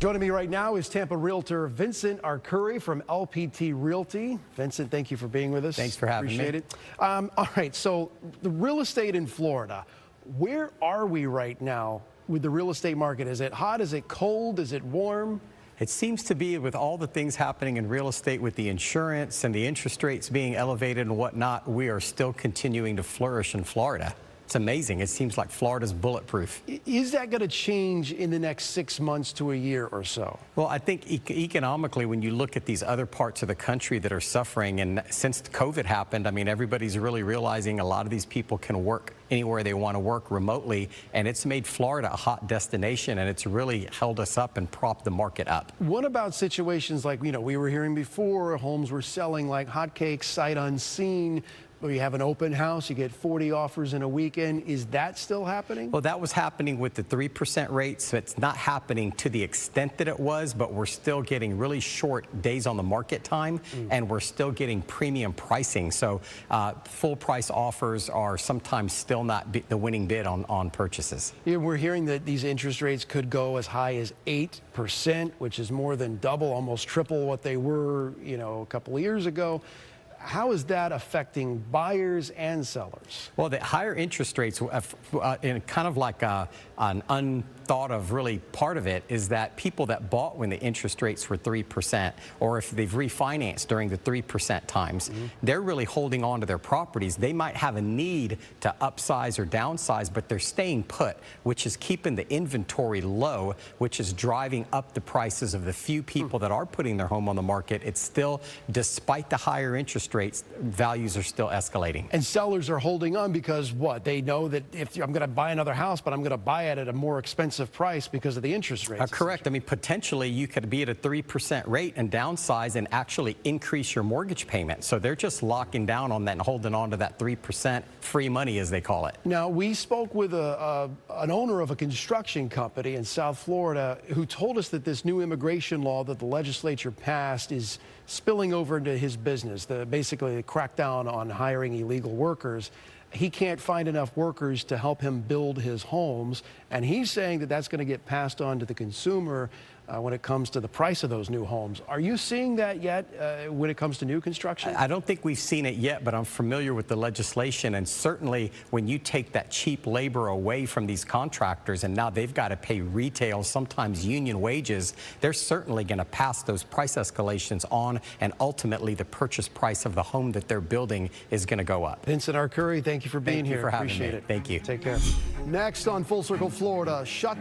Joining me right now is Tampa Realtor Vincent Arcuri from LPT Realty. Vincent, thank you for being with us. Thanks for having me. Appreciate it. All right, so the real estate in Florida, where are we right now with the real estate market? Is it hot? Is it cold? Is it warm? It seems to be, with all the things happening in real estate, with the insurance and the interest rates being elevated and whatnot, we are still continuing to flourish in Florida. It's amazing. It seems like Florida's bulletproof. Is that going to change in the next 6 months to a year or so? Well, I think economically, when you look at these other parts of the country that are suffering, and since COVID happened, I mean, everybody's really realizing a lot of these people can work anywhere they want to work remotely, and it's made Florida a hot destination, and it's really held us up and propped the market up. What about situations like, we were hearing before, homes were selling like hotcakes, sight unseen? Where you have an open house, you get 40 offers in a weekend. Is that still happening? Well, that was happening with the 3% rate, so it's not happening to the extent that it was, but we're still getting really short days on the market time, and we're still getting premium pricing. So full price offers are sometimes still not the winning bid on purchases. Yeah, we're hearing that these interest rates could go as high as 8%, which is more than double, almost triple what they were, a couple of years ago. How is that affecting buyers and sellers? Well, the higher interest rates, in kind of like an unthought of really part of it, is that people that bought when the interest rates were 3%, or if they've refinanced during the 3% times, they're really holding on to their properties. They might have a need to upsize or downsize, but they're staying put, which is keeping the inventory low, which is driving up the prices of the few people that are putting their home on the market. It's still, despite the higher interest rates, values are still escalating. And sellers are holding on because what? They know that if I'm going to buy another house, but I'm going to buy it at a more expensive price because of the interest rates. Correct. I mean, potentially you could be at a 3% rate and downsize and actually increase your mortgage payment. So they're just locking down on that and holding on to that 3% free money, as they call it. Now, we spoke with an owner of a construction company in South Florida who told us that this new immigration law that the legislature passed is spilling over into his business, basically the crackdown on hiring illegal workers. He can't find enough workers to help him build his homes, and he's saying that that's going to get passed on to the consumer when it comes to the price of those new homes. Are you seeing that yet when it comes to new construction? I don't think we've seen it yet, but I'm familiar with the legislation, and certainly when you take that cheap labor away from these contractors and now they've got to pay retail, sometimes union wages, they're certainly going to pass those price escalations on, and ultimately the purchase price of the home that they're building is going to go up. Vincent Arcuri, thank you for being here. Thank you for having Appreciate me. it. Thank you. Take care. Next on Full Circle Florida, shut